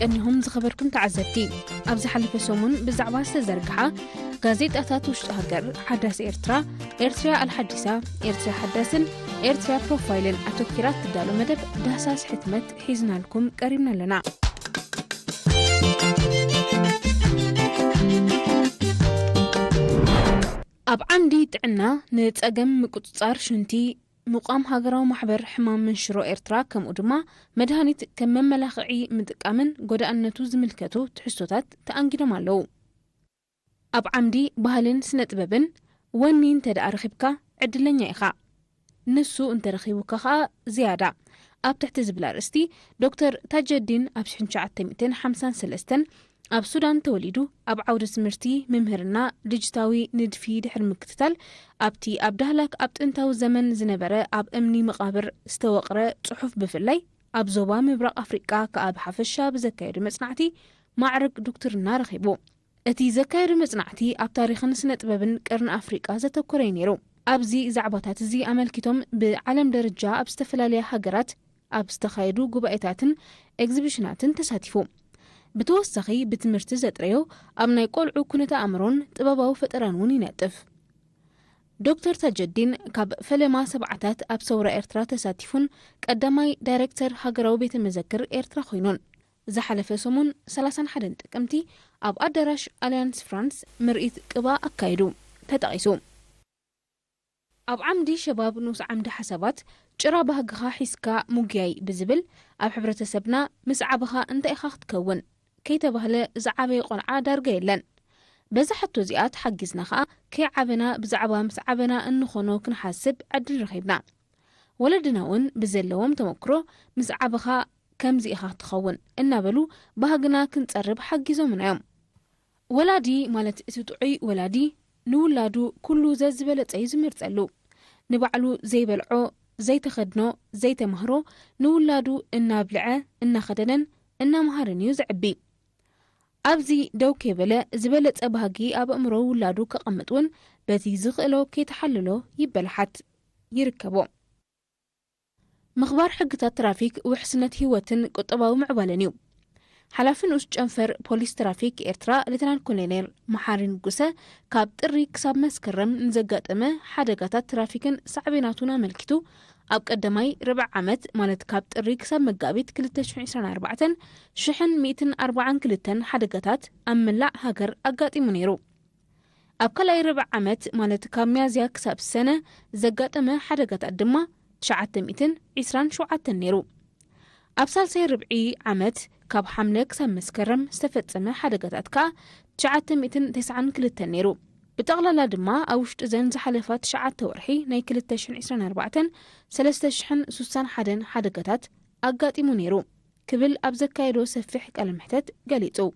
كأنهم زخبركم تعزبتي أبز حلف سومون بزعباس تزرقها ጋዜጣታት ውሽጥ ሃገር ሓዳስ ኤርትራ አልሐዲሳ ኤርትራ ሓዳስን ኤርትራ ፕሮፋይልን አተኪራት ትዳሎ መደብ ዳሳስ ሕትመት ሒዝናልኩም ቀሪብና ለና ኣብ ዓንዲ ጥዕና ንጸገም ምቁጽጻር ሽንቲ ሙቃም ሃገራዊ ማሕበር ሕማም መንሽሮ ኤርትራ ከምኡ ድማ መድሃኒት ከም መመላኽዒ ምጥቃምን ጎዳእነቱ ዝምልከቱ ትሕዝቶታት ተኣንጊዶም ኣለዉ ኣብ ዓምዲ ባህልን ስነጥበብን ወኒን ተዳርኺብካ ዕድለኛ ኢኻ ንሱ እንተረኺቡካ ኸ ዝያዳ ኣብ ትሕቲ ዝብላ ርእስቲ ዶክተር ታጀዲን ኣብ 1953 ኣብ ሱዳን ተወሊዱ ኣብ ዓውደ ትምህርቲ መምህርና ዲጂታዊ ንድፊ ድሕሪ ምክትታል ኣብቲ ኣብ ዳህላክ ኣብ ጥንታዊ ዘመን ዝነበረ ኣብ እምኒ መቃብር ዝተወቕረ ጽሑፍ ብፍላይ ኣብ ዞባ ምብራቕ ኣፍሪቃ ከኣብ ሓፈሻ ብዘካየዱ መጽናዕቲ ማዕረግ ዶክተርና ረኺቡ እቲ ዘካየዱ መጽናዕቲ ኣብ ታሪኽን ስነጥበብን ቀርን ኣፍሪቃ ዘተኮረ ነይሩ ኣብዚ ዛዕባታት እዚ ኣመልኪቶም ብዓለም ደረጃ ኣብ ዝተፈላለዩ ሃገራት ኣብ ዝተኻየዱ ጉባኤታትን ኤግዚቢሽናትን ተሳቲፉ ብተወሳኺ ብትምህርቲ ዘጥረዮ ኣብ ናይ ቆልዑ ኩነታ ኣእምሮን ጥበባዊ ፈጠራን እውን ይነጥፍ ዶክተር ታጀዲን ካብ ፈለማ ሰብዓታት ኣብ ሰውራ ኤርትራ ተሳቲፉን ቀዳማይ ዳይሬክተር ሃገራዊ ቤተ መዘክር ኤርትራ ኮይኑን زحلف سمون 31 ጥቅምቲ ኣብ ኣዳራሽ አሊያንስ ፍራንስ ምርኢት ቅባ ኣካይዱ ተጠቂሱ ኣብ ዓምዲ ሸባብ ንስ ዓምዲ ሓሳባት ጭራ ባህግኻ ሒስካ ሙግያይ ብዝብል ኣብ ሕብረተሰብና ምስ ዓበኻ እንታይ ኢኻ ክትከውን ከይተባህለ ዝዓበየ ቆልዓ ዳርጋ የለን በዛ ሕቶ እዚኣት ሓጊዝና ኸኣ ከይዓበና ብዛዕባ ምስ ዓበና እንኾኖ ክንሓስብ ዕድል ረኺብና ወለድና እውን ብዘለዎም ተመክሮ ምስ ዓበኻ ከምዚ ኢኻ ትኸውን እናበሉ ባህግና ክንጸርብ ሓጊዞም ናዮም ወላዲ ማለት እቲ ጥዑይ ወላዲ ንውላዱ ኩሉ ዘዝበለጸ ዝምርጸሉ ንባዕሉ ዘይበልዖ ዘይተኸድኖ ዘይተማህሮ ንውላዱ እናብልዐ እናኸደነን እናመሃረን እዩ ዝዕቢ ኣብዚ ደው ከበለ ዝበለጸ ባህጊ ኣብ እምሮ ውላዱ ከቐምጥውን በቲ ዝኽእሎ ከይተሓልሎ ይበልሓት ይርከቦ مخبار حقታት ትራፊክ ውሕስነት ህይወትን ቁጠባዊ ምዕባለን እዩ ሓላፊ ንኡስ ጨንፈር ፖሊስ ትራፊክ ኤርትራ ሌተናንት ኮሎኔል መሓሪን ጉሰ ካብ ጥሪ ክሳብ መስከረም ንዘጋጠመ ሓደጋታት ትራፊክን ሳዕቤናቱን ኣመልኪቱ ኣብ ቀዳማይ ረብዕ ዓመት ማለት ካብ ጥሪ ክሳብ መጋቢት 2024 142 ሓደጋታት ኣብ መላእ ሃገር ኣጋጢሙ ነይሩ ኣብ ካልኣይ ረብዕ ዓመት ማለት ካብ ሚያዝያ ክሳብ ሰነ ዘጋጠመ ሓደጋታት ድማ 927 ነይሩ ኣብ ሳልሳይ ረብዒ ዓመት ካብ ሓምለ ክሳብ መስከረም ዝተፈጸመ ሓደጋታት ከ 992 ነይሩ ብጠቕላላ ድማ ኣብ ውሽጢ ዘን ዝሓለፋት 9 ወርሒ ናይ 2024 3061 ሓደጋታት ኣጋጢሙ ነይሩ ክብል ኣብ ዘካየዶ ሰፊሕ ቃለ መሕተት ገሊጹ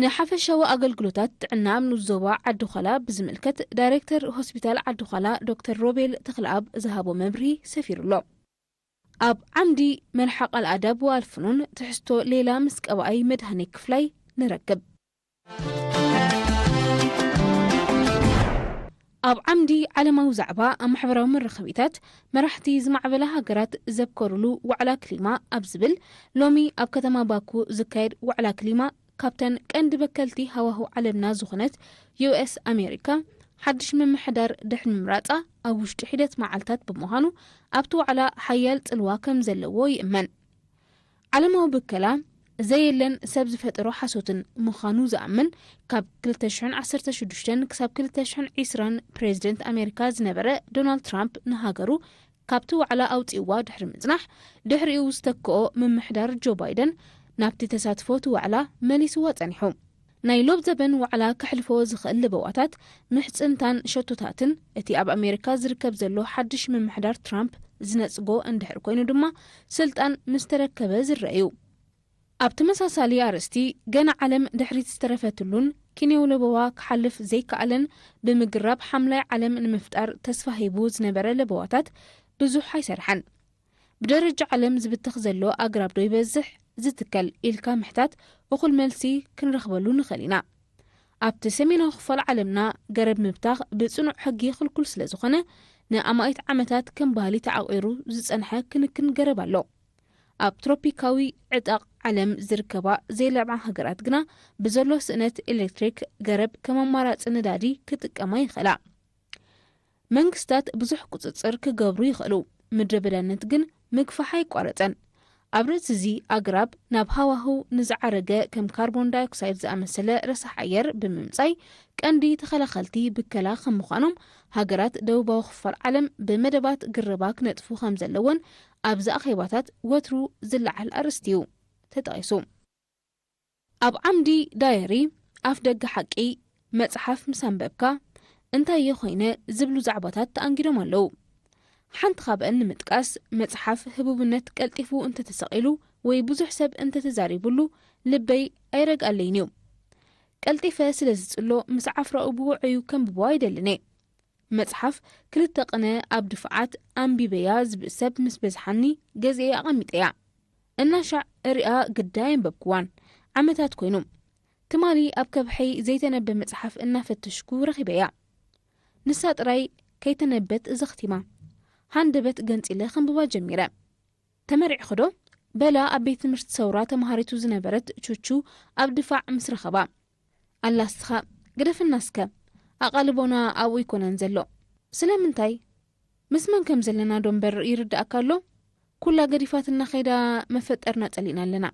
ንሓፈሻዊ ኣገልግሎታት ጥዕና ምንዞባ ዓድኾላ ብዝምልከት ዳይሬክተር ሆስፒታል ዓድኾላ ዶክተር ሮቤል ተኽለኣብ ዝሃቦ መምርሂ ሰፊሩሎ ኣብ ዓምዲ መልሓቕ ኣልኣዳብ ወኣልፍኑን ትሕዝቶ ሌላ ምስ ቀባኣይ መድሃኒት ክፍላይ ንረክብ ኣብ ዓምዲ ዓለማዊ ዛዕባ ኣብ ማሕበራዊ መራኸቢታት መራሕቲ ዝማዕበላ ሃገራት ዘብከሩሉ ዋዕላ ክሊማ ኣብ ዝብል ሎሚ ኣብ ከተማ ባኩ ዝካየድ ዋዕላ ክሊማ ካፕተን ቀንዲ በከልቲ ሃዋህው ዓለምና ዝኾነት ዩኤስ ኣሜሪካ ሓድሽ መምሕዳር ድሕሪ ምምራጻ ኣብ ውሽጢ ሒደት መዓልታት ብምዃኑ ኣብቲ ዋዕላ ሓያል ጽልዋ ከም ዘለዎ ይእመን ዓለማዊ ብከላ ዘየለን ሰብ ዝፈጥሮ ሓሶትን ምዃኑ ዝኣምን ካብ 2016 ክሳብ 2020 ፕሬዚደንት ኣሜሪካ ዝነበረ ዶናልድ ትራምፕ ንሃገሩ ካብቲ ዋዕላ ኣውፂዋ ድሕሪ ምጽናሕ ድሕሪኡ ዝተክኦ መምሕዳር ጆ ባይደን ናብቲ ተሳትፎት ዋዕላ መሊስዋ ጸኒሑ ናይ ሎብ ዘበን ዋዕላ ክሕልፎ ዝኽእል ልበዋታት ምሕጽንታን ሸቶታትን እቲ ኣብ ኣሜሪካ ዝርከብ ዘሎ ሓድሽ መምሕዳር ትራምፕ ዝነጽጎ እንድሕር ኮይኑ ድማ ስልጣን ምስ ተረከበ ዝረአዩ ኣብ ተመሳሳሊ ኣርእስቲ ገና ዓለም ድሕሪት ዝተረፈትሉን ኪንያው ለበዋ ክሓልፍ ዘይከኣለን ብምግራብ ሓምላይ ዓለም ንምፍጣር ተስፋ ሂቡ ዝነበረ ለበዋታት ብዙሕ ኣይሰርሐን ብደረጃ ዓለም ዝብትኽ ዘሎ ኣግራብ ዶ ይበዝሕ ዝትከል ኢልካ ምሕታት እኹል መልሲ ክንረኽበሉ ንኽእል ኢና ኣብቲ ሰሜናዊ ክፋል ዓለምና ገረብ ምብታኽ ብጽኑዕ ሕጊ ክልኩል ስለ ዝኾነ ንኣማይት ዓመታት ከም ባህሊ ተዓቂሩ ዝጸንሐ ክንክን ገረብ ኣሎ። ኣብ ትሮፒካዊ ዕጣቕ ዓለም ዝርከባ ዘይለምዓ ሃገራት ግና ብዘሎ ስእነት ኤሌክትሪክ ገረብ ከም ኣማራጺ ነዳዲ ክጥቀማ ይኽእላ። መንግስታት ብዙሕ ቁጽጽር ክገብሩ ይኽእሉ፣ ምድረ በዳነት ግን ምግፋሕ ኣይቋረጸን። ኣብ ርእሲ እዚ ኣግራብ ናብ ሃዋህው ንዝዓረገ ከም ካርቦን ዳይኦክሳይድ ዝኣመሰለ ረሳሕ ኣየር ብምምጻይ ቀንዲ ተኸላኸልቲ ብከላ ከም ምዃኖም ሃገራት ደቡባዊ ክፋል ዓለም ብመደባት ግርባ ክነጥፉ ከም ዘለወን ኣብዚ ኣኼባታት ወትሩ ዝለዓል ኣርእስቲ እዩ ተጠቒሱ። ኣብ ዓምዲ ዳየሪ ኣፍ ደገ ሓቂ መጽሓፍ ምስ ኣንበብካ እንታይ የኾይነ ዝብሉ ዛዕባታት ተኣንጊዶም ኣለዉ። ሓንቲ ካብአን ንምጥቃስ መጽሓፍ ህቡብነት ቀልጢፉ እንተተሰቂሉ ወይ ብዙሕ ሰብ እንተተዛሪቡሉ ልበይ ኣይረግኣለይን እዩ። ቀልጢፈ ስለ ዝጽሎ ምስ ዓፍራኡ ብውዕዩ ከንብቦ ኣይደልን እየ። መጽሓፍ ክልተ ቅነ ኣብ ድፍዓት ኣንቢበያ ዝብእሰብ ምስ በዝሓኒ ገዚአ ኣቐሚጠያ እናሻዕ እሪኣ ግዳይ ኣንበብክዋን ዓመታት ኮይኑ ትማሊ ኣብ ከብሐይ ዘይተነበ መጽሓፍ እናፈተሽኩ ረኺበያ። ንሳ ጥራይ ከይተነበት ዘኽቲማ ሃንደበት ገንፂለ ከንብባ ጀሚረ። ተመሪዕኹ ዶ? በላ ኣብ ቤት ትምህርቲ ሰውራ ተምሃሪቱ ዝነበረት ቹቹ ኣብ ድፋዕ ምስ ረኸባ ኣላስኻ ግደፍናስከ ኣቓልቦና ኣብኡ ይኮነን ዘሎ ስለምንታይ ምስ መን ከም ዘለና ዶንበር ይርዳእካ ኣሎ። ኩላ ገዲፋትና ኸይዳ መፈጠርና ጸሊና ኣለና።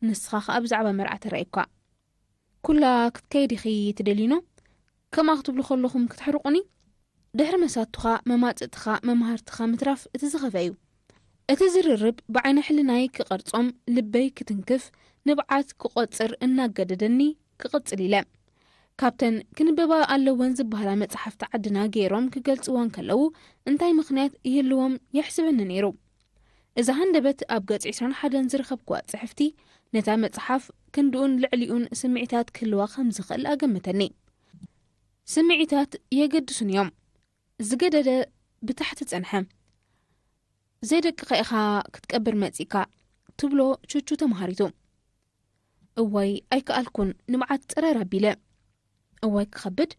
ንስኻ ኸ ኣብ ዛዕባ መርዓ ተራእይካ ኩላ ክትከይድ ኢኺ ትደሊኖ ከማ ክትብሉ ከለኹም ክትሕርቁኒ ድሕሪ መሳቱኻ መማጽእትኻ መምሃርትኻ ምትራፍ እቲ ዝኸፈ እዩ። እቲ ዝርርብ ብዓይነ ሕልናይ ክቐርጾም ልበይ ክትንክፍ ንብዓት ክቖጽር እናገደደኒ ክቕጽል ኢለ ካብተን ክንበባ ኣለወን ዝበሃላ መጽሓፍቲ ዓድና ገይሮም ክገልጽዎን ከለዉ እንታይ ምኽንያት ይህልዎም የሕስበኒ ነይሩ። እዛ ሃንደበት ኣብ ገጽ 21 ዝረኸብክዋ ጽሕፍቲ ነታ መጽሓፍ ክንድኡን ልዕሊኡን ስምዒታት ክህልዋ ከም ዝኽእል ኣገመተኒ። ስምዒታት የገድሱን እዮም። ዝገደደ ብታሕቲ ጸንሐ ዘይደቅኸ ኢኻ ክትቀብር መጺካ ትብሎ ቹቹ ተምሃሪቱ እዋይ ኣይከኣልኩን ንብዓት ጽረር ኣቢለ እዋይ ክኸብድ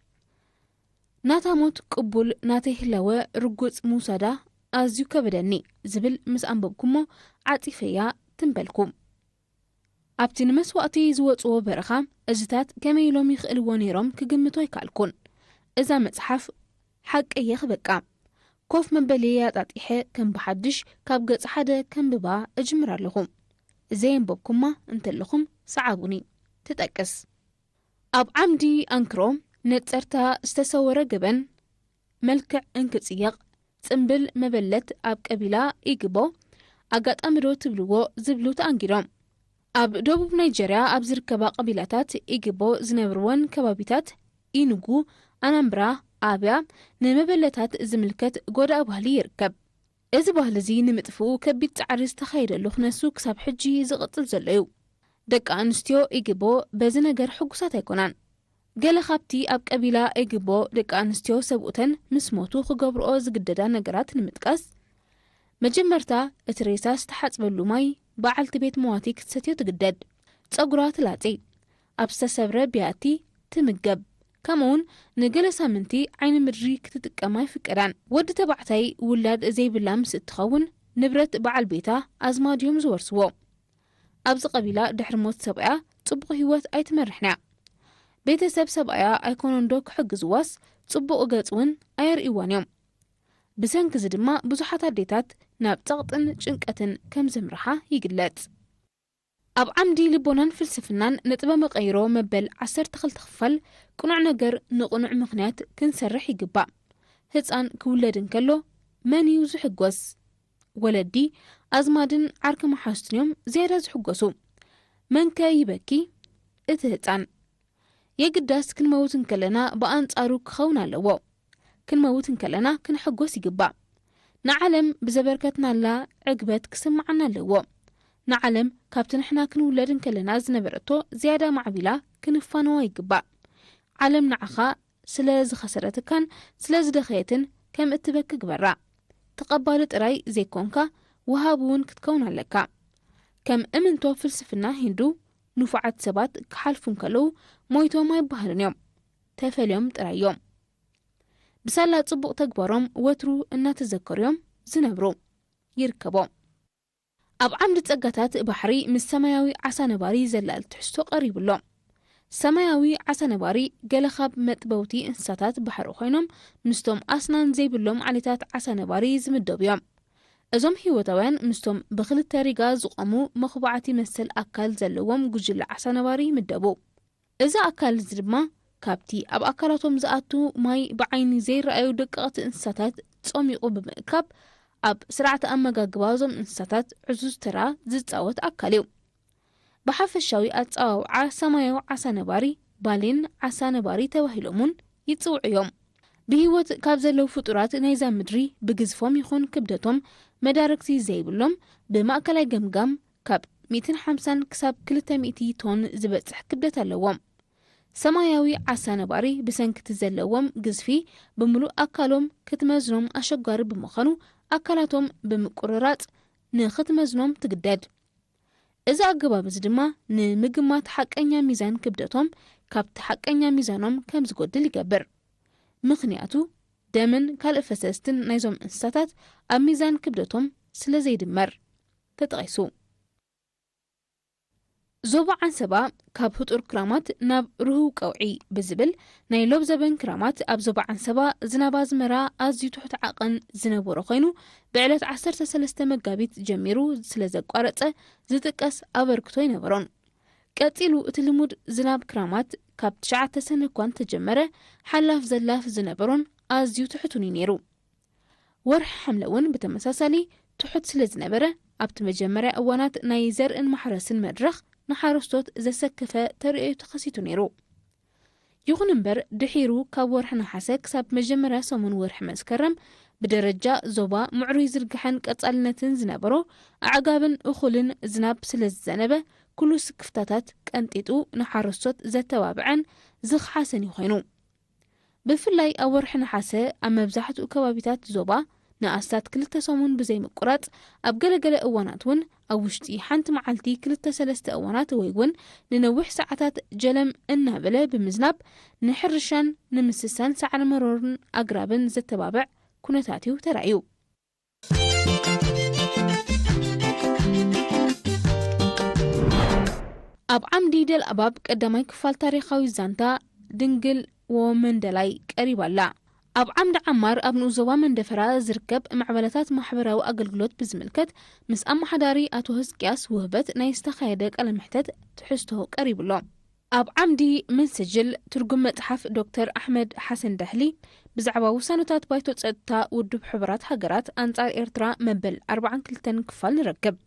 ናታ ሞት ቅቡል ናተይ ህለወ ርጉጽ ሙሳዳ ኣዝዩ ከበደኒ ዝብል ምስ ኣንበብኩሞ ዓጺፈያ ትንበልኩም። ኣብቲ ንመስዋእቲ ዝወጽዎ በረኻ እዝታት ከመይ ኢሎም ይኽእልዎ ነይሮም ክግምቶ ኣይከኣልኩን። እዛ መጽሓፍ ሓቀየ ክበቃ ኮፍ መበለየ ኣጣጢሐ ከም ብሓድሽ ካብ ገጽ ሓደ ከንብባ እጅምር ኣለኹ። ዘየንበብኩማ እንተለኹም ሰዓቡኒ ትጠቅስ። ኣብ ዓምዲ ኣንክሮ ነጸርታ ዝተሰወረ ገበን መልክዕ እንክጽየቕ ጽምብል መበለት ኣብ ቀቢላ ኢግቦ ኣጋጣሚዶ ትብልዎ ዝብሉ ተኣንጊዶም። ኣብ ደቡብ ናይጀርያ ኣብ ዝርከባ ቀቢላታት ኢግቦ ዝነብርወን ከባቢታት ኢንጉ፣ ኣናምብራ፣ ኣብያ ንመበለታት ዝምልከት ጎዳእ ባህሊ ይርከብ። እዚ ባህሊ እዚ ንምጥፍኡ ከቢድ ጻዕሪ ዝተኻየደሉ ክነሱ ክሳብ ሕጂ ዝቕጽል ዘሎ እዩ። ደቂ ኣንስትዮ ኢግቦ በዚ ነገር ሕጉሳት ኣይኮናን። ገለ ካብቲ ኣብ ቀቢላ ኢግቦ ደቂ ኣንስትዮ ሰብኡተን ምስ ሞቱ ክገብርኦ ዝግደዳ ነገራት ንምጥቃስ መጀመርታ እቲ ሬሳ ዝተሓጽበሉ ማይ በዓልቲ ቤት መዋቲ ክትሰትዮ ትግደድ፣ ጸጉራ ትላጺ፣ ኣብ ዝተሰብረ ቢያቲ ትምገብ፣ ከምኡውን ንገለ ሳምንቲ ዓይኒ ምድሪ ክትጥቀማ ይፍቀዳን። ወዲ ተባዕታይ ውላድ ዘይብላ ምስ እትኸውን ንብረት በዓል ቤታ ኣዝማድዮም ዝወርስዎ። ኣብዚ ቀቢላ ድሕሪ ሞት ሰብኣያ ጽቡቕ ህይወት ኣይትመርሕና። ቤተሰብ ሰብኣያ ኣይኮኖንዶ ክሕግዝዋስ ጽቡቕ ገጽ እውን ኣየርእይዋን እዮም። ብሰንኪ እዚ ድማ ብዙሓት ኣዴታት ናብ ጸቕጥን ጭንቀትን ከም ዘምርሓ ይግለጽ። ኣብ ዓምዲ ልቦናን ፍልስፍናን ነጥበ መቐይሮ መበል 12 ክፋል ቅኑዕ ነገር ንቕኑዕ ምኽንያት ክንሰርሕ ይግባእ። ህፃን ክውለድ እንከሎ መን እዩ ዝሕጎስ? ወለዲ ኣዝማድን ዓርኪ መሓዙትን እዮም ዝያዳ ዝሕጎሱ። መንከ ይበኪ? እቲ ህፃን። የግዳስ ክንመውት እንከለና ብኣንጻሩ ክኸውን ኣለዎ። ክንመውት እንከለና ክንሕጎስ ይግባእ። ንዓለም ብዘበርከትናላ ዕግበት ክስምዓና ኣለዎ። ንዓለም ካብቲ ንሕና ክንውለድ እንከለና ዝነበረቶ ዝያዳ ማዕቢላ ክንፋነዋ ይግባእ። ዓለም ንዓኻ ስለ ዝኸሰረትካን ስለ ዝደኸየትን ከም እትበኪ ግበራ። ተቐባሊ ጥራይ ዘይኮንካ ወሃብ እውን ክትከውን ኣለካ። ከም እምንቶ ፍልስፍና ሂንዱ ንፉዓት ሰባት ክሓልፉ እንከለዉ ሞይቶም ኣይበሃሉን እዮም፣ ተፈልዮም ጥራዮም። بسالا صبوق تكبرهم وترو እናተዘከርዮም ዝነብሩ ይርከቦም ኣብ ዓምዲ ጸጋታት ባሕሪ ምስ ሰማያዊ ዓሳ ነባሪ ዘላል ትሕዝቶ ቀሪብሎም ሰማያዊ ዓሳ ነባሪ ገለ ካብ መጥበውቲ እንስሳታት ባሕሪ ኮይኖም ምስቶም ኣስናን ዘይብሎም ዓሌታት ዓሳ ነባሪ ዝምደቡ እዮም እዞም ህይወታውያን ምስቶም ብክልተ ሪጋ ዝቆሙ መኽባዕቲ መሰል ኣካል ዘለዎም ጉጅለ ዓሳ ነባሪ ይምደቡ እዚ ኣካል እዚ ድማ ካብቲ ኣብ ኣካላቶም ዝኣቱ ማይ ብዓይኒ ዘይረኣዩ ደቀቕቲ እንስሳታት ጾሚቑ ብምእካብ ኣብ ስርዓተ ኣመጋግባ እዞም እንስሳታት ዕዙዝ ተራ ዝጻወት ኣካል እዩ ብሓፈሻዊ ኣጸዋውዓ ሰማያዊ ዓሳ ነባሪ ባሌን ዓሳ ነባሪ ተባሂሎምን ይጽውዑ እዮም ብህይወት ካብ ዘለው ፍጡራት ናይዛ ምድሪ ብግዝፎም ይኹን ክብደቶም መዳርክቲ ዘይብሎም ብማእከላይ ገምጋም ካብ 150 ክሳብ 200 ቶን ዝበጽሕ ክብደት ኣለዎም ሰማያዊ ዓሳ ነባሪ ብሰንክቲ ዘለዎም ግዝፊ ብምሉእ ኣካሎም ክትመዝኖም ኣሸጋሪ ብምዃኑ ኣካላቶም ብምቁርራጽ ንኽትመዝኖም ትግደድ እዚ ኣገባብ እዚ ድማ ንምግማት ሓቀኛ ሚዛን ክብደቶም ካብቲ ሓቀኛ ሚዛኖም ከም ዝጎድል ይገብር ምኽንያቱ ደምን ካልእ ፈሰስትን ናይዞም እንስሳታት ኣብ ሚዛን ክብደቶም ስለ ዘይድመር ተጠቒሱ ዞባ ዓንሰባ ካብ ፍጡር ክራማት ናብ ርህው ቀውዒ ብዝብል ናይ ሎብ ዘበን ክራማት ኣብ ዞባ ዓንሰባ ዝናባ ዝመራ ኣዝዩ ትሑት ዓቐን ዝነበሮ ኮይኑ ብዕለት 13 መጋቢት ጀሚሩ ስለ ዘቋረፀ ዝጥቀስ ኣበርክቶ ይነበሮን ቀፂሉ እቲ ልሙድ ዝናብ ክራማት ካብ 9 ሰነ እኳ ተጀመረ ሓላፍ ዘላፍ ዝነበሮን ኣዝዩ ትሑትን ነይሩ ወርሒ ሓምለ እውን ብተመሳሳሊ ትሑት ስለ ዝነበረ ኣብቲ መጀመርያ እዋናት ናይ ዘርእን ማሕረስን መድረኽ ንሓረስቶት ዘሰከፈ ተርእዮ ተኸሲቱ ነይሩ ይኹን እምበር ድሒሩ ካብ ወርሒ ነሓሰ ክሳብ መጀመርያ ሰሙን ወርሒ መስከረም ብደረጃ ዞባ ምዕሩይ ዝርግሐን ቀጻልነትን ዝነበሮ ኣዕጋብን እኹልን ዝናብ ስለ ዝዘነበ ኩሉ ስክፍታታት ቀንጢጡ ንሓረስቶት ዘተባብዐን ዝኽሓሰን ይኾይኑ ብፍላይ ኣብ ወርሒ ነሓሰ ኣብ መብዛሕትኡ ከባቢታት ዞባ ንኣስታት 2 ሰሙን ብዘይ ምቁራጽ ኣብ ገለገለ እዋናት እውን ኣብ ውሽጢ ሓንቲ መዓልቲ 2-3 እዋናት ወይ እውን ንነዊሕ ሰዓታት ጀለም እናበለ ብምዝናብ ንሕርሻን ንምስሳን ሳዕሪ መሮርን ኣግራብን ዘተባብዕ ኩነታት እዩ ተራእዩ ኣብ ዓምዲ ደል ኣባብ ቀዳማይ ክፋል ታሪኻዊ ዛንታ ድንግል ወመንደላይ ቀሪባላ ኣብ ዓምዲ ዓማር ኣብ ንኡዞባ መንደፈራ ዝርከብ ማዕበለታት ማሕበራዊ ኣገልግሎት ብዝምልከት ምስ ኣመሓዳሪ ኣቶ ህዝቅያስ ውህበት ናይ ዝተኻየደ ቃለ መሕተት ትሕዝቶ ቀሪብሎ ኣብ ዓምዲ መንሰጅል ትርጉም መጽሓፍ ዶክተር ኣሕመድ ሓሰን ዳህሊ ብዛዕባ ውሳነታት ባይቶ ጸጥታ ውድብ ሕቡራት ሃገራት ኣንጻር ኤርትራ መበል 42 ክፋል ንረክብ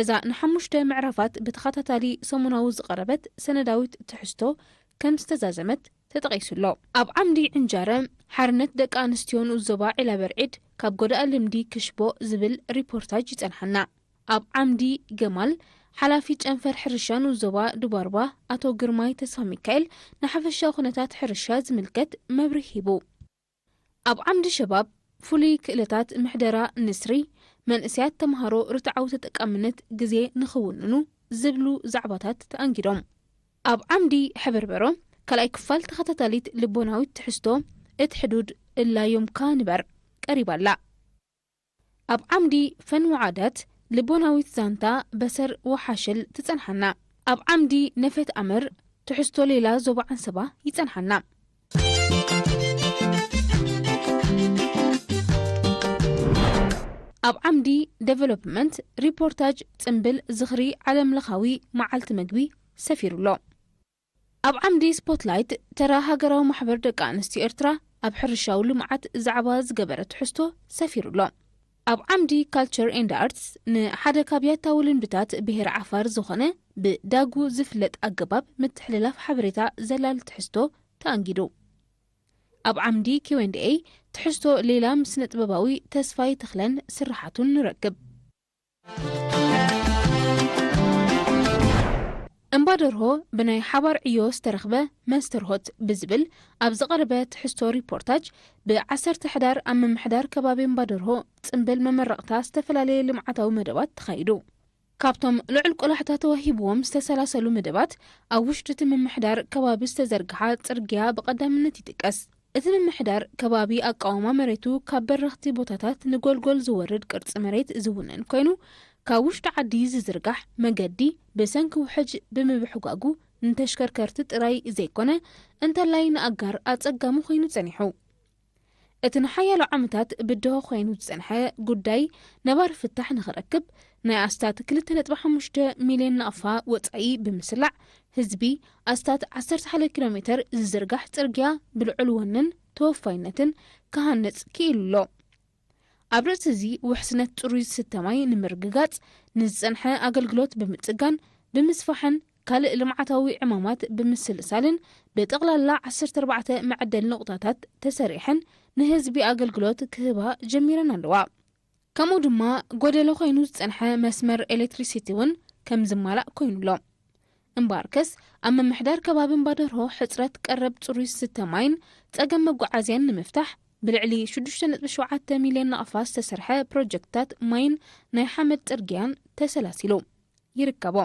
እዛ ንሓሙሽተ ምዕራፋት ብተኸታታሊ ሰሙናዊ ዝቐረበት ሰነዳዊት ትሕዝቶ ከም ዝተዛዘመት ተጠቒሱሎ ኣብ ዓምዲ ዕንጃረ ሓርነት ደቂ ኣንስትዮ ንኡዞባ ዒላ በርዒድ ካብ ጎዳእ ልምዲ ክሽቦ ዝብል ሪፖርታጅ ይጸንሐና ኣብ ዓምዲ ገማል ሓላፊ ጨንፈር ሕርሻ ንኡዞባ ዱባርባ ኣቶ ግርማይ ተስፋ ሚካኤል ንሓፈሻ ኩነታት ሕርሻ ዝምልከት መብርሂ ሂቡ ኣብ ዓምዲ ሸባብ ፍሉይ ክእለታት ምሕደራ ንስሪ መንእስያት ተምሃሮ ርትዓዊ ተጠቃምነት ግዜ ንኽውንኑ ዝብሉ ዛዕባታት ተኣንጊዶም ኣብ ዓምዲ ሕብርበሮ ካልኣይ ክፋል ተኸታታሊት ልቦናዊት ትሕዝቶ እቲ ሕዱድ እላዮምካ ንበር ቀሪባላ ኣብ ዓምዲ ፈን ወዓዳት ልቦናዊት ዛንታ በሰር ወሓሽል ትጸንሐና ኣብ ዓምዲ ነፈት ኣመር ትሕዝቶ ሌላ ዞባ ዓንሰባ ይጸንሐና ኣብ ዓምዲ ዴቨሎፕመንት ሪፖርታጅ ጽምብል ዝኽሪ ዓለምለኻዊ መዓልቲ መግቢ ሰፊሩሎ ኣብ ዓምዲ ስፖትላይት ተራ ሃገራዊ ማሕበር ደቂ ኣንስትዮ ኤርትራ ኣብ ሕርሻዊ ልምዓት ዛዕባ ዝገበረ ትሕዝቶ ሰፊሩሎ ኣብ ዓምዲ ካልቸር ኤንድ ኣርትስ ንሓደ ካብ ያታዊ ልምድታት ብሄር ዓፋር ዝኾነ ብዳጉ ዝፍለጥ ኣገባብ ምትሕልላፍ ሓበሬታ ዘላል ትሕዝቶ ተኣንጊዱ ኣብ ዓምዲ Q&A ትሕዝቶ ሌላ ምስነ ጥበባዊ ተስፋይ ተኽለን ስራሓቱን ንረክብ እምባደርሆ ብናይ ሓባር ዕዮ ዝተረኽበ መንስተርሆት ብዝብል ኣብ ዝቐረበ ትሕዝቶ ሪፖርታጅ ብ10 ሕዳር ኣብ መምሕዳር ከባቢ እምባደርሆ ጽምብል መመረቕታ ዝተፈላለየ ልምዓታዊ መደባት ተኻይዱ ካብቶም ልዑል ቆላሕታ ተዋሂብዎም ዝተሰላሰሉ መደባት ኣብ ውሽጢ እቲ መምሕዳር ከባቢ ዝተዘርግሓ ጽርግያ ብቐዳምነት ይጥቀስ እቲ ምምሕዳር ከባቢ ኣቃውማ መሬቱ ካብ በረኽቲ ቦታታት ንጎልጎል ዝወርድ ቅርፂ መሬት ዝውነን ኮይኑ ካብ ውሽጢ ዓዲ ዝዝርጋሕ መገዲ ብሰንኪ ውሕጅ ብምብሕጓጉ ንተሽከርከርቲ ጥራይ ዘይኮነ እንተላይ ንኣጋር ኣጸጋሙ ኮይኑ ጸኒሑ። እቲ ንሓያሎ ዓመታት ብድሆ ኮይኑ ዝጸንሐ ጉዳይ ነባር ፍታሕ ንኽረክብ ናይ ኣስታት 2.5 ሚልዮን ናቕፋ ወጻኢ ብምስላዕ ህዝቢ ኣስታት 11 ኪሎ ሜትር ዝዝርጋሕ ጽርግያ ብልዑል ወንን ተወፋይነትን ክሃንጽ ክኢሉሎ። ኣብ ርእሲ እዚ ውሕስነት ጽሩይ ዝተማይ ንምርግጋጽ ንዝጸንሐ ኣገልግሎት ብምጽጋን ብምስፋሕን ካልእ ልምዓታዊ ዕማማት ብምስልሳልን ብጠቕላላ 14 መዕደሊ ነቑጣታት ተሰሪሐን ንህዝቢ ኣገልግሎት ክህባ ጀሚረን ኣለዋ። ከምኡ ድማ ጎደሎ ኮይኑ ዝጸንሐ መስመር ኤሌክትሪሲቲ እውን ከም ዝማላእ ኮይኑሎ። እምባርከስ ኣብ ምምሕዳር ከባቢ ባደርሆ ሕፅረት ቀረብ ጽሩይ ዝተማይን ጸገም መጓዓዝያን ንምፍታሕ ብልዕሊ 6.7 ሚልዮን ናቕፋ ዝተሰርሐ ፕሮጀክትታት ማይን ናይ ሓመድ ጽርግያን ተሰላሲሉ ይርከቦ።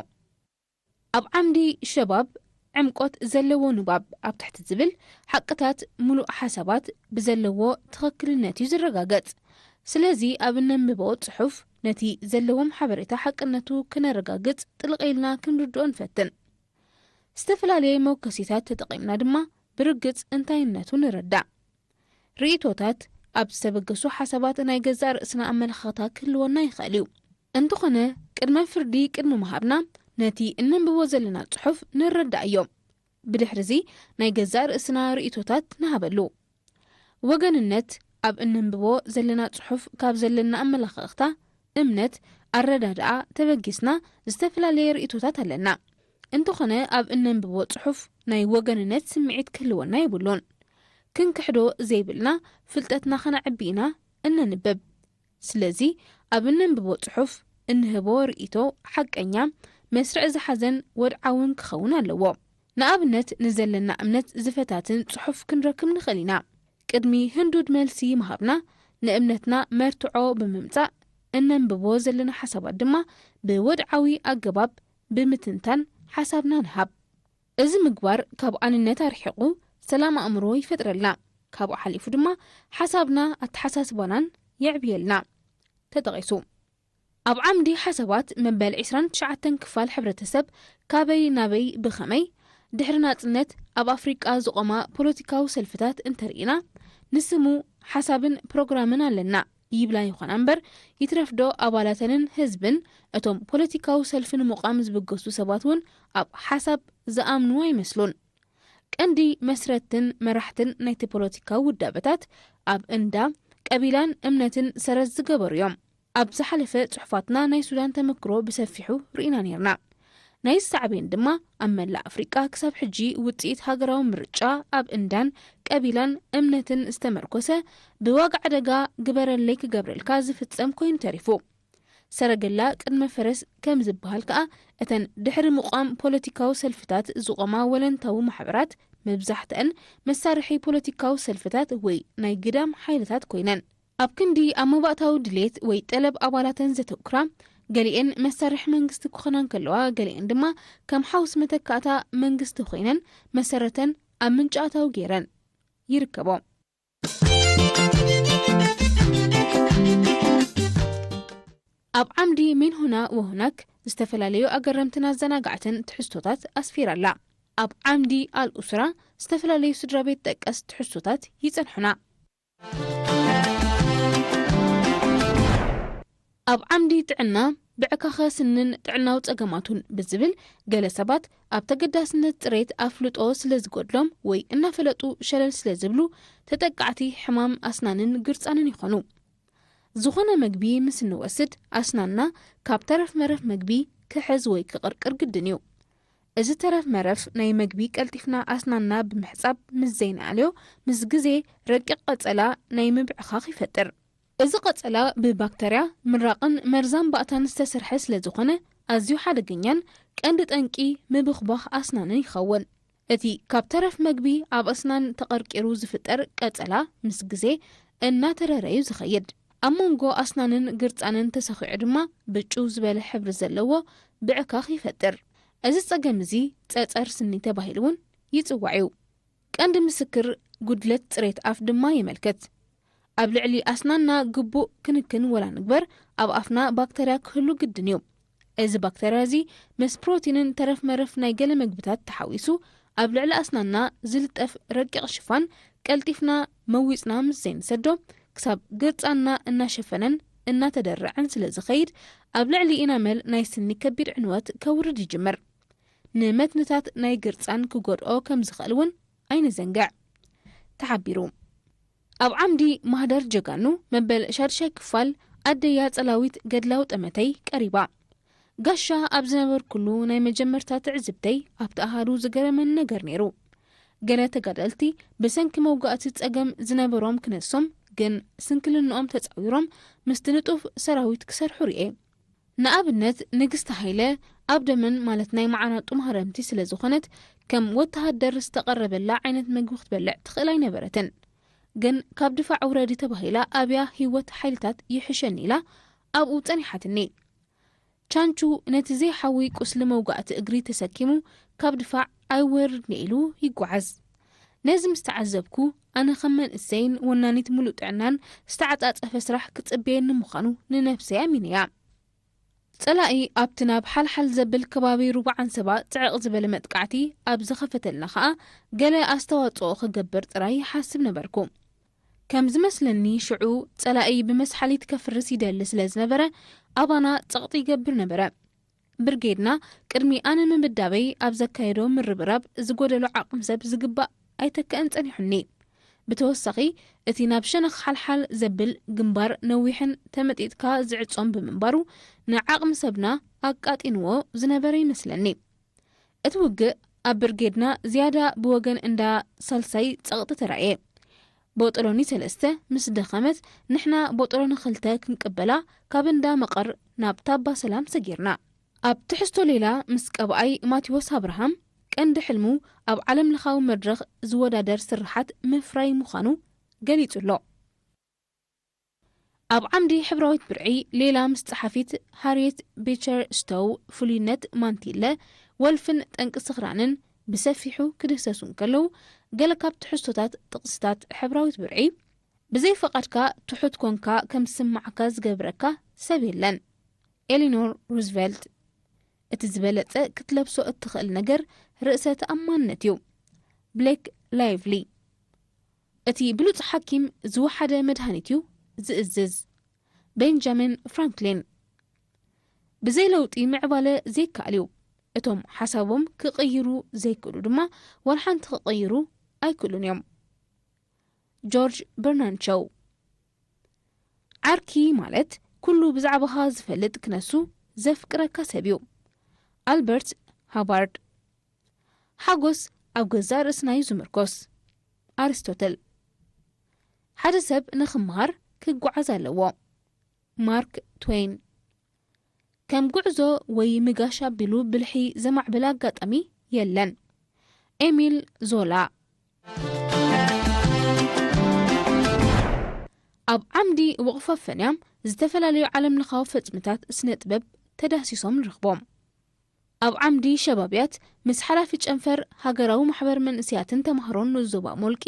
ኣብ ዓምዲ ሸባብ ዕምቆት ዘለዎ ንባብ ኣብ ትሕቲ ዝብል ሓቅታት ሙሉእ ሓሳባት ብዘለዎ ትኽክልነት እዩ ዝረጋገጽ። ስለዚ ኣብ እነንብቦ ጽሑፍ ነቲ ዘለዎም ሓበሬታ ሓቅነቱ ክነረጋግጽ ጥልቀኢልና ክንርድኦ ንፈትን። ዝተፈላለየ መወከሲታት ተጠቒምና ድማ ብርግጽ እንታይነቱ ንረዳእ። ርእቶታት ኣብ ዝተበገሱ ሓሳባት ናይ ገዛእ ርእስና ኣመለኻኽታ ክህልወና ይኽእል እዩ። እንተኾነ ቅድመ ፍርዲ ቅድሚ ምሃብና ነቲ እነንብቦ ዘለና ጽሑፍ ንረዳእ እዮም። ብድሕሪዚ ናይ ገዛእ ርእስና ርእቶታት ንሃበሉ ወገንነት ኣብ እነንብቦ ዘለና ጽሑፍ ካብ ዘለና ኣመለኻኽታ እምነት ኣረዳድኣ ተበጊስና ዝተፈላለየ ርእቶታት ኣለና። እንተኾነ ኣብ እነንብቦ ጽሑፍ ናይ ወገንነት ስምዒት ክህልወና ይብሉን። ክንክሕዶ ዘይብልና ፍልጠትና ኸነዕቢና እነንብብ። ስለዚ ኣብ እነንብቦ ጽሑፍ እንህቦ ርእቶ ሓቀኛ መስርዕ ዝሓዘን ወድዓውን ክኸውን ኣለዎ። ንኣብነት ንዘለና እምነት ዝፈታትን ጽሑፍ ክንረክብ ንኽእል ኢና። ቅድሚ ህንዱድ መልሲ ምሃብና ንእምነትና መርትዖ ብምምጻእ እነንብቦ ዘለና ሓሳባት ድማ ብወድዓዊ ኣገባብ ብምትንታን ሓሳብና ንሃብ። እዚ ምግባር ካብ ኣንነት ኣርሒቑ ሰላም ኣእምሮ ይፈጥረልና። ካብኡ ሓሊፉ ድማ ሓሳብና ኣተሓሳስባናን የዕብየልና። ተጠቒሱ ኣብ ዓምዲ ሓሳባት መበል 29 ክፋል ሕብረተሰብ ካበይ ናበይ ብኸመይ ድሕሪ ናጽነት ኣብ ኣፍሪቃ ዝቖማ ፖለቲካዊ ሰልፍታት እንተርኢና ንስሙ ሓሳብን ፕሮግራምን ኣለና ይብላ ይኾና እምበር ይትረፍዶ ኣባላተንን ህዝብን እቶም ፖለቲካዊ ሰልፊ ንምቋም ዝብገሱ ሰባት እውን ኣብ ሓሳብ ዝኣምኑ ኣይመስሉን። ቀንዲ መስረትን መራሕትን ናይቲ ፖለቲካዊ ውዳበታት ኣብ እንዳ ቀቢላን እምነትን ሰረዝ ዝገበሩ እዮም። ኣብ ዝሓለፈ ጽሑፋትና ናይ ሱዳን ተመክሮ ብሰፊሑ ርኢና ነርና። ናይ ሳዕቤን ድማ ኣብ መላእ ኣፍሪቃ ክሳብ ሕጂ ውጽኢት ሃገራዊ ምርጫ ኣብ እንዳን ቀቢላን እምነትን ዝተመርኮሰ ብዋጋዕ ደጋ ግበረለይ ክገብረልካ ዝፍጸም ኮይኑ ተሪፉ። ሰረገላ ቅድመ ፈረስ ከም ዝበሃል ከዓ እተን ድሕሪ ምቋም ፖለቲካዊ ሰልፍታት ዝቆማ ወለንታዊ ማሕበራት መብዛሕትአን መሳርሒ ፖለቲካዊ ሰልፍታት ወይ ናይ ግዳም ሓይልታት ኮይነን ኣብ ክንዲ ኣብ መባእታዊ ድሌት ወይ ጠለብ ኣባላተን ዘተኩራ ገሊአን መሳርሒ መንግስቲ ክኾናን ከለዋ ገሊአን ድማ ከም ሓውስ መተካእታ መንግስቲ ኮይነን መሰረተን ኣብ ምንጫታዊ ገይረን ይርከቦ። ኣብ ዓምዲ ምን ሁና ወሁናክ ዝተፈላለዩ ኣገረምትን ኣዘናጋዕትን ትሕዝቶታት ኣስፊራላ። ኣብ ዓምዲ ኣልኡስራ ዝተፈላለዩ ስድራ ቤት ጠቀስ ትሕዝቶታት ይጸንሑና። ኣብ ዓምዲ ጥዕና ብዕካኸ ስንን ጥዕናዊ ጸገማቱን ብዝብል ገለ ሰባት ኣብ ተገዳስነት ጽሬት ኣፍልጦ ስለ ዝጎድሎም ወይ እናፈለጡ ሸለል ስለ ዝብሉ ተጠቃዕቲ ሕማም ኣስናንን ግርጻንን ይኾኑ። ዝኾነ መግቢ ምስ እንወስድ ኣስናና ካብ ተረፍ መረፍ መግቢ ክሕዝ ወይ ክቕርቅር ግድን እዩ። እዚ ተረፍ መረፍ ናይ መግቢ ቀልጢፍና ኣስናና ብምሕጻብ ምስ ዘይነኣልዮ ምስ ግዜ ረቂቕ ቀጸላ ናይ ምብዕኻኽ ይፈጥር። እዚ ቀጸላ ብባክተርያ ምራቕን መርዛን ባእታን ዝተሰርሐ ስለ ዝኾነ ኣዝዩ ሓደገኛን ቀንዲ ጠንቂ ምብኽባኽ ኣስናንን ይኸውን። እቲ ካብ ተረፍ መግቢ ኣብ ኣስናን ተቐርቂሩ ዝፍጠር ቀጸላ ምስ ግዜ እናተረረዩ ዝኸይድ ኣብ መንጎ ኣስናንን ግርጻንን ተሰኺዑ ድማ ብጩው ዝበለ ሕብሪ ዘለዎ ብዕካኽ ይፈጥር። እዚ ጸገም እዚ ጸጸር ስኒ ተባሂሉ እውን ይጽዋዕ እዩ። ቀንዲ ምስክር ጉድለት ጽሬት ኣፍ ድማ ይመልከት ኣብ ልዕሊ ኣስናና ግቡእ ክንክን ወላ ንግበር ኣብ ኣፍና ባክተርያ ክህሉ ግድን እዩ እዚ ባክተርያ እዚ ምስ ፕሮቲንን ተረፍ መረፍ ናይ ገለ ምግብታት ተሓዊሱ ኣብ ልዕሊ ኣስናና ዝልጠፍ ረቂቕ ሽፋን ቀልጢፍና መዊፅና ምስ ዘይንሰዶ ክሳብ ገጻና እናሸፈነን እናተደረዐን ስለ ዝኸይድ ኣብ ልዕሊ ኢናመል ናይ ስኒ ከቢድ ዕንወት ከውርድ ይጅምር ንመትንታት ናይ ግርጻን ክጎድኦ ከም ዝኽእል እውን ኣይንዘንጋዕ ተሓቢሩ ኣብ ዓምዲ ማህደር ጀጋኑ መበል 6 ክፋል ኣደያ ጸላዊት ገድላው ጠመተይ ቀሪባ ጋሻ ኣብ ዝነበር ኩሉ ናይ መጀመርታ ትዕዝብተይ ኣብ ተኣሃዱ ዝገረመን ነገር ነይሩ ገለ ተጋደልቲ ብሰንኪ መውጋእቲ ጸገም ዝነበሮም ክነሶም ግን ስንክልንኦም ተጻዊሮም ምስ ንጡፍ ሰራዊት ክሰርሑ ርኤ ንኣብነት ንግስቲ ሃይለ ኣብ ደመን ማለት ናይ ማዓናጡ ማህረምቲ ስለ ዝኾነት ከም ወተሃደር ዝተቐረበላ ዓይነት ምግቢ ክትበልዕ ትኽእል ኣይነበረትን ግን ካብ ድፋዕ ውረዲ ተባሂላ ኣብያ ህይወት ሓይልታት ይሕሸን ኢላ ኣብኡ ጸኒሓትኒ ቻንቹ ነቲ ዘይሓዊ ቁስሊ መውጋእቲ እግሪ ተሰኪሙ ካብ ድፋዕ ኣይወርድኒ ኢሉ ይጓዓዝ ነዚ ምስተዓዘብኩ ኣነ ከም መንእሰይን ወናኒት ሙሉእ ጥዕናን ዝተዓጻጸፈ ስራሕ ክጽበየኒ ምዃኑ ንነፍሰይ ኣሚንያ ጸላኢ ኣብቲ ናብ ሓልሓል ዘብል ከባቢ ሩባዓን ሰባ ጽዕቕ ዝበለ መጥቃዕቲ ኣብ ዝኸፈተልና ኸዓ ገለ ኣስተዋጽኦ ክገብር ጥራይ ሓስብ ነበርኩ ከም ዝመስለኒ ሽዑ ጸላኢ ብመስሓሊት ከፍርስ ይደሊ ስለ ዝነበረ ኣባና ጸቕጢ ይገብር ነበረ ብርጌድና ቅድሚ ኣነ ምምዳበይ ኣብ ዘካየዶ ምርብራብ ዝጎደሎ ዓቕም ሰብ ዝግባእ ኣይተከአን ጸኒሑኒ ብተወሳኺ እቲ ናብ ሸነኽ ሓልሓል ዘብል ግንባር ነዊሕን ተመጢጥካ ዝዕጾም ብምንባሩ ንዓቕሚ ሰብና ኣቃጢንዎ ዝነበረ ይመስለኒ እቲ ውግእ ኣብ ብርጌድና ዝያዳ ብወገን እንዳ ሳልሳይ ጸቕጢ ተራእየ ቦጥሎኒ 3 ምስ ደኸመት ንሕና ቦጥሎኒ 2 ክንቅበላ ካብ እንዳ መቐር ናብ ታባ ሰላም ሰጊርና ኣብ ትሕዝቶ ሌላ ምስ ቀብኣይ ማቴዎስ አብርሃም ቀንዲ ሕልሙ ኣብ ዓለም ለኻዊ መድረኽ ዝወዳደር ስራሓት ምፍራይ ምዃኑ ገሊጹሎ ኣብ ዓምዲ ሕብራዊት ብርዒ ሌላ ምስ ጸሓፊት ሃርየት ቤቸር ስቶው ፍሉይነት ማንቲለ ወልፍን ጠንቂ ስኽራንን ብሰፊሑ ክድሰሱን ከለው ገለ ካብ ትሕዝቶታት ጥቕስታት ሕብራዊት ብርዒ ብዘይ ፈቓድካ ትሑት ኮንካ ከም ዝስማዓካ ዝገብረካ ሰብ የለን ኤሊኖር ሩዝቬልት እቲ ዝበለጸ ክትለብሶ እትኽእል ነገር ርእሰ ተኣማንነት እዩ ብሌክ ላይቭሊ እቲ ብሉጽ ሓኪም ዝወሓደ መድሃኒት እዩ ዝእዝዝ ቤንጃሚን ፍራንክሊን ብዘይ ለውጢ ምዕባለ ዘይከኣል እዩ እቶም ሓሳቦም ክቕይሩ ዘይክእሉ ድማ ወልሓንቲ ክቕይሩ ኣይክእሉን እዮም ጆርጅ በርናንቾው ዓርኪ ማለት ኩሉ ብዛዕባኻ ዝፈልጥ ክነሱ ዘፍቅረካ ሰብ እዩ ኣልበርት ሃባርድ ሓጎስ ኣብ ገዛ ርእስናዩ ዝምርኮስ ኣርስቶተል ሓደ ሰብ ንኽምሃር ክጓዓዝ ኣለዎ ማርክ ትዌይን ከም ጉዕዞ ወይ ምጋሽ ኣቢሉ ብልሒ ዘማዕበላ ኣጋጣሚ የለን ኤሚል ዞላ ኣብ ዓምዲ ወቕፋ ፈንያም ዝተፈላለዩ ዓለም ለኻዊ ፈጽምታት ስነ ጥበብ ተዳሲሶም ንረኽቦም ኣብ ዓምዲ ሸባብያት ምስ ሓላፊ ጨንፈር ሃገራዊ ማሕበር መንእስያትን ተማህሮን ንዞባ ሞልቂ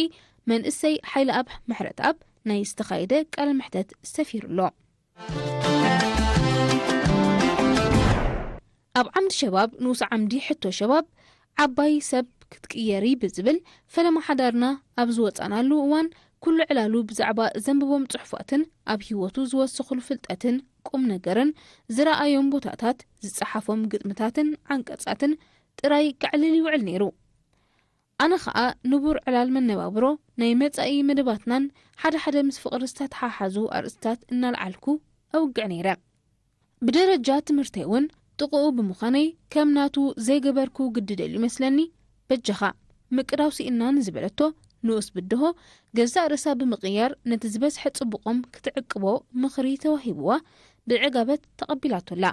መንእሰይ ሓይለ ኣብ ምሕረት ኣብ ናይ ዝተኻየደ ቃለ ምሕተት ሰፊሩሎ ኣብ ዓምዲ ሸባብ ንኡስ ዓምዲ ሕቶ ሸባብ ዓባይ ሰብ ክትቅየሪ ብዝብል ፈለማ ሓዳርና ኣብ ዝወፃናሉ እዋን ኩሉ ዕላሉ ብዛዕባ ዘንብቦም ጽሑፋትን ኣብ ህይወቱ ዝወሰኹሉ ፍልጠትን ቁም ነገርን ዝረኣዮም ቦታታት ዝጸሓፎም ግጥምታትን ዓንቀጻትን ጥራይ ክዕልል ይውዕል ነይሩ ኣነ ኸዓ ንቡር ዕላል መነባብሮ ናይ መጻኢ መደባትናን ሓደ ምስ ፍቕሪ ዝተተሓሓዙ ኣርእስታት እናልዓልኩ ኣውግዕ ነይረ ብደረጃ ትምህርተይ እውን ጥቕኡ ብምዃነይ ከም ናቱ ዘይገበርኩ ግድደል ይመስለኒ በጀኻ ምቅዳው ሲእናን ዝበለቶ ንኡስ ብድሆ ገዛእ ርእሳ ብምቕያር ነቲ ዝበዝሐ ጽቡቖም ክትዕቅቦ ምኽሪ ተዋሂብዋ ብዕጋበት ተቐቢላቶላ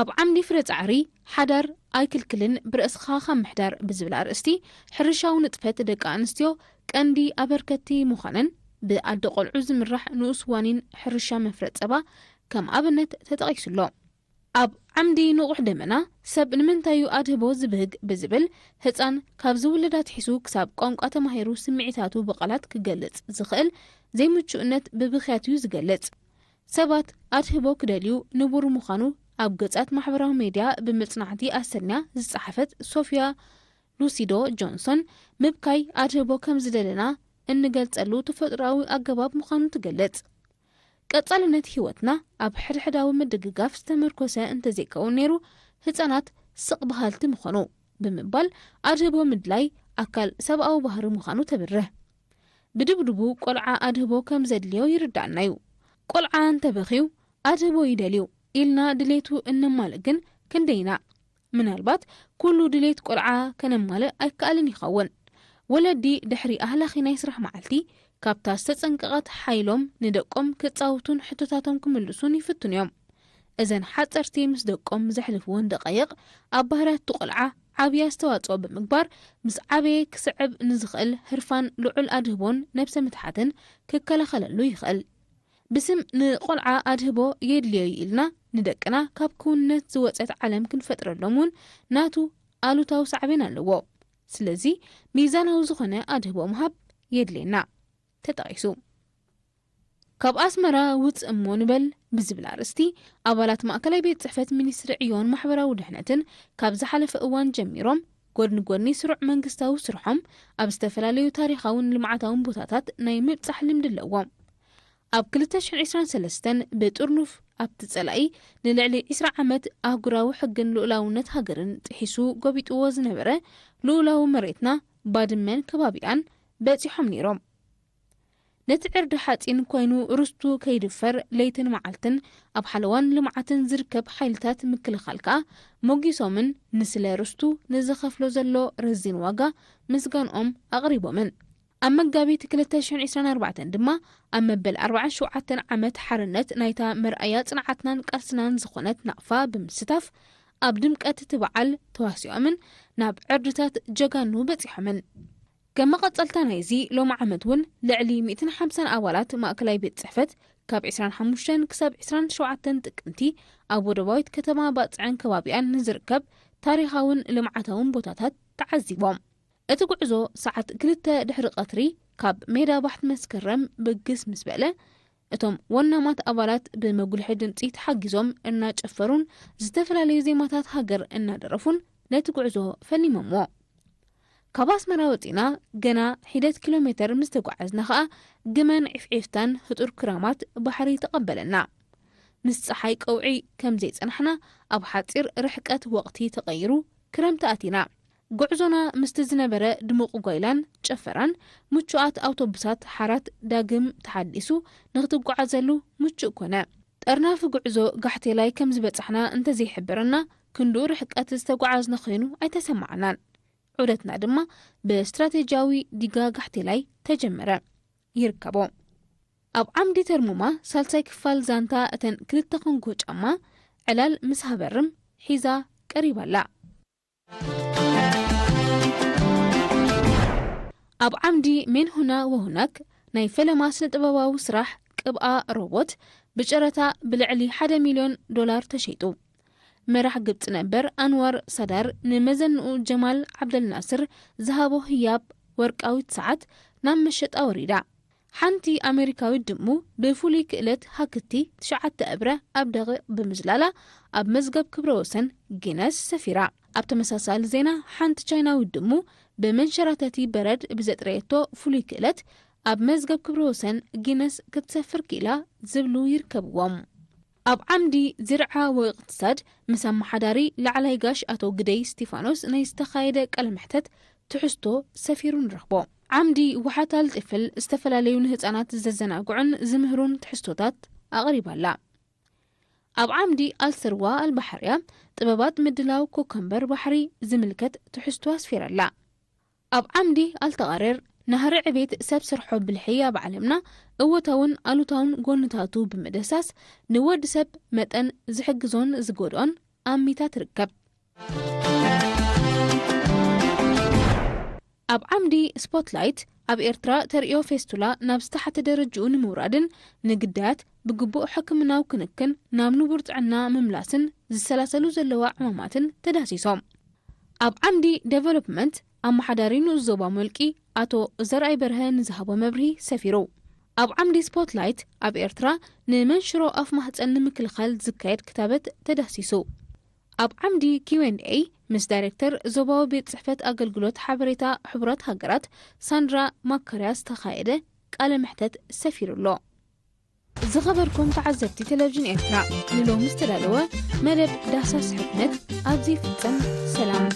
ኣብ ዓምዲ ፍረ ጻዕሪ ሓዳር ኣይክልክልን ብርእስኻ ካብ ምሕዳር ብዝብል ኣርእስቲ ሕርሻዊ ንጥፈት ደቂ ኣንስትዮ ቀንዲ ኣበርከቲ ምዃነን ብኣደ ቆልዑ ዝምራሕ ንኡስ ዋኒን ሕርሻ መፍረጥ ጸባ ከም ኣብነት ተጠቒሱሎ ኣብ ዓምዲ ንቑሕ ደመና ሰብ ንምንታዩ ኣድህቦ ዝብህግ ብዝብል ህፃን ካብ ዝውለዳት ሒሱ ክሳብ ቋንቋ ተማሂሩ ስምዒታቱ ብቓላት ክገልጽ ዝኽእል ዘይምቹእነት ብብኽያት እዩ ዝገልጽ። ሰባት ኣድህቦ ክደልዩ ንቡር ምዃኑ ኣብ ገጻት ማሕበራዊ ሚድያ ብምጽናዕቲ ኣሰልኛ ዝጸሓፈት ሶፊያ ሉሲዶ ጆንሶን ምብካይ ኣድህቦ ከም ዝደለና እንገልጸሉ ተፈጥሮኣዊ ኣገባብ ምዃኑ ትገልጽ። ቀጻልነት ህይወትና ኣብ ሕድሕዳዊ ምድግጋፍ ዝተመርኮሰ እንተዘይከውን ነይሩ ህፃናት ስቕ በሃልቲ ምኾኑ ብምባል ኣድህቦ ምድላይ ኣካል ሰብኣዊ ባህሪ ምዃኑ ተብርህ። ብድብድቡ ቆልዓ ኣድህቦ ከም ዘድልዮ ይርዳእናዩ። ቆልዓ እንተበኺዩ ኣድህቦ ይደልዩ ኢልና ድሌቱ እነማልእ ግን ክንደይና? ምናልባት ኩሉ ድሌት ቆልዓ ከነማልእ ኣይከኣልን ይኸውን። ወለዲ ድሕሪ ኣህላኺ ናይ ስራሕ መዓልቲ ካብታ ዝተጸንቀቐት ሓይሎም ንደቆም ክጻውቱን ሕቶታቶም ክምልሱን ይፍቱን እዮም። እዘን ሓጸርቲ ምስ ደቆም ዘሕልፍዎን ደቐይቕ ኣብ ባህርያት ቆልዓ ዓብይ ኣስተዋጽኦ ብምግባር ምስ ዓበየ ክስዕብ ንዝኽእል ህርፋን ልዑል ኣድህቦን ነብሰ ምትሓትን ክከላኸለሉ ይኽእል። ብስም ንቆልዓ ኣድህቦ የድልዮ ኢልና ንደቅና ካብ ክውንነት ዝወፀት ዓለም ክንፈጥረሎም እውን ናቱ ኣሉታዊ ሳዕቤን ኣለዎ። ስለዚ ሚዛናዊ ዝኾነ ኣድህቦ ምሃብ የድልየና ተጠቂሱ። ካብ ኣስመራ ውፅእ እሞ ንበል ብዝብል ኣርእስቲ ኣባላት ማእከላይ ቤት ጽሕፈት ሚኒስትሪ ዕዮን ማሕበራዊ ድሕነትን ካብ ዝሓለፈ እዋን ጀሚሮም ጎድኒ ጎድኒ ስሩዕ መንግስታዊ ስርሖም ኣብ ዝተፈላለዩ ታሪኻውን ልምዓታውን ቦታታት ናይ ምብጻሕ ልምዲ ኣለዎም። ኣብ 2023 ብጥርኑፍ ኣብቲ ጸላኢ ንልዕሊ 20 ዓመት ኣህጉራዊ ሕግን ልኡላውነት ሃገርን ጥሒሱ ጎቢጥዎ ዝነበረ ልኡላዊ መሬትና ባድመን ከባቢኣን በፂሖም ነይሮም። ነቲ ዕርዲ ሓፂን ኮይኑ ርስቱ ከይድፈር ለይትን መዓልትን ኣብ ሓለዋን ልምዓትን ዝርከብ ሓይልታት ምክልኻል ከዓ ሞጊሶምን ንስለ ርስቱ ንዝኸፍሎ ዘሎ ረዚን ዋጋ ምስጋንኦም ኣቕሪቦምን። ኣብ መጋቢት 2024 ድማ ኣብ መበል 47 ዓመት ሓርነት ናይታ መርኣያ ጽንዓትናን ቃልስናን ዝኾነት ናቕፋ ብምስታፍ ኣብ ድምቀት እቲ በዓል ተዋሲኦምን ናብ ዕርድታት ጀጋኑ በፂሖምን። كما قتلتا نايزي لو معمدون لعلي 150 أولات مأكلاي بيت صحفت كاب 25 كساب 27 تكنتي أبو روايت كتما باطعن كوابيان نزركب تاريخاون لمعتاون بوتاتات تعزيبهم. اتقعزو ساعة كلتا دحر قطري كاب ميدا بحث مسكرم بقس مسبقلة اتم ونامات أولات بمقول حدمتي تحقزهم إنا تشفرون زتفرالي زي ماتات هاجر إنا درفون لا تقعزو فلي ممو. كاباس مراوتينا جنا 1 كيلومتر مستقعزنا خا جمن عفعفتان هطور كرامات بحري تقبلنا مستحي قوعي كم زيت نحنا أب حاطير رحقات وقتي تغيرو كرام تأتينا قعزونا مستزنبرة دموق قويلان تشفران متشوات أوتوبسات حارات داقم تحديسو نغتب قعزلو متشو كنا تقرنا في قعزو قحتي لاي كم زبتحنا انت زي حبرنا كندو رحقات استقعزنا خينو اي تسمعنان عودتنا دما باستراتيجياوي ديغا قحتلاي تجمرة يركبو أب عمدي ترموما سالساي كفال زانتا أتن كلتقن قوش أما علال مسهبرم حيزا قريبا لا أب عمدي من هنا وهناك ناي فيلما سنتبواو سراح كبقى روبوت بجرتا بالعلي 1 مليون دولار تشيتو مرح قبت نبر أنور صدر نمزنو جمال عبد الناصر ذهبو هياب ورقاويت ساعات نام مشت أوريدا حنتي أمريكاوي دمو بفولي كإلت هاكتي 9 أبرة أبدغ بمزلالة أب مزقب كبروسن جيناس سفيرة أب تمساسال زينا حنت تشايناوي دمو بمنشراتاتي برد بزتريتو فولي كإلت أب مزقب كبروسن جيناس كتسفر كيلا زبلو يركبوهم. أب عمدي زرعة واقتصاد مسام حداري لعلي قاش أتو قدي ستيفانوس نيستخايدك المحتد تحستو سفيرون رخبو عمدي وحتى الطفل استفلا ليون هتانات ززنا قعن زمهرون تحستوتات أغريبا لا أب عمدي الثروة البحرية طبابات مدلاو كوكمبر بحري زملكت تحستو سفيرا لا أب عمدي التغرر نهر عبيت ساب سرحو بالحية بعلمنا قوتاون ألوتاون قونتاتو بمدساس نود سب متن زحقزون زقودون أميتا تركب أب عمدي سبوتلايت ኣብ ኤርትራ ተርእዮ ፌስቱላ ናብ ዝተሓተ ደረጃኡ ንምውራድን ንግዳት ብግቡእ ሕክምናዊ ክንክን ናብ ንቡር ጥዕና ምምላስን ዝሰላሰሉ ዘለዋ ዕማማትን ተዳሲሶም ኣብ ዓምዲ ዴቨሎፕመንት ኣመሓዳሪ ንኡስ ዞባ መልቂ ኣቶ ዘርኣይ በርሀ ንዝሃቦ መብርሂ ሰፊሩ ኣብ ዓምዲ ስፖትላይት ኣብ ኤርትራ ንመንሽሮ ኣፍ ማህፀን ንምክልኻል ዝካየድ ክታበት ተዳሲሱ ኣብ ዓምዲ Q&A ምስ ዳይሬክተር ዞባዊ ቤት ጽሕፈት ኣገልግሎት ሓበሬታ ሕቡራት ሃገራት ሳንድራ ማካርያስ ተኻየደ ቃለ መሕተት ሰፊሩሎ ዝኸበርኩም ተዓዘብቲ ቴሌቪዥን ኤርትራ ንሎም ዝተዳለወ መደብ ዳሳስ ሕትመት ኣብዚ ፍጽም ሰላም